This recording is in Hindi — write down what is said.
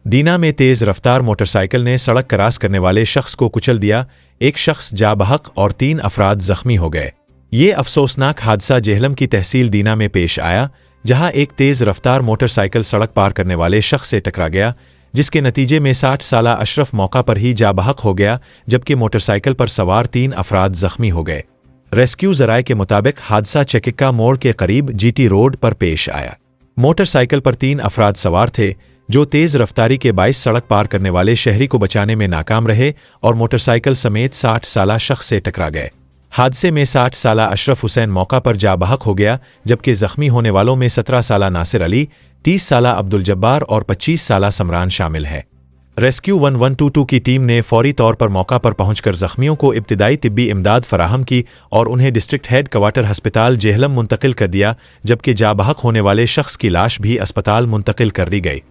दीना में तेज रफ्तार मोटरसाइकिल ने सड़क क्रॉस करने वाले शख्स को कुचल दिया। एक शख्स जा बहक और 3 अफराद जख्मी हो गए। ये अफसोसनाक हादसा जेहलम की तहसील दीना में पेश आया, जहां एक तेज रफ्तार मोटरसाइकिल सड़क पार करने वाले शख्स से टकरा गया, जिसके नतीजे में 60 साला अशरफ मौका पर ही जा बहक हो गया, जबकि मोटरसाइकिल पर सवार 3 अफराद जख्मी हो गए। रेस्क्यू जराये के मुताबिक हादसा चकिक्का मोड़ के करीब जीटी रोड पर पेश आया। मोटरसाइकिल पर 3 अफराद सवार थे, जो तेज रफ्तारी के बाइस सड़क पार करने वाले शहरी को बचाने में नाकाम रहे और मोटरसाइकिल समेत 60 साला शख्स से टकरा गए। हादसे में 60 साला अशरफ हुसैन मौका पर जा बहक हो गया, जबकि जख्मी होने वालों में 17 साला नासिर अली, 30 साला अब्दुल जब्बार और 25 साला समरान शामिल है। रेस्क्यू 1122 की टीम ने फौरी तौर पर मौका पर पहुंचकर जख्मियों को इब्तिदाई तिब्बी इमदाद फराहम की और उन्हें डिस्ट्रिक्ट हेड क्वार्टर अस्पताल जेहलम मुंतकिल कर दिया, जबकि जा बहक होने वाले शख्स की लाश भी अस्पताल मुंतकिल कर दी गई।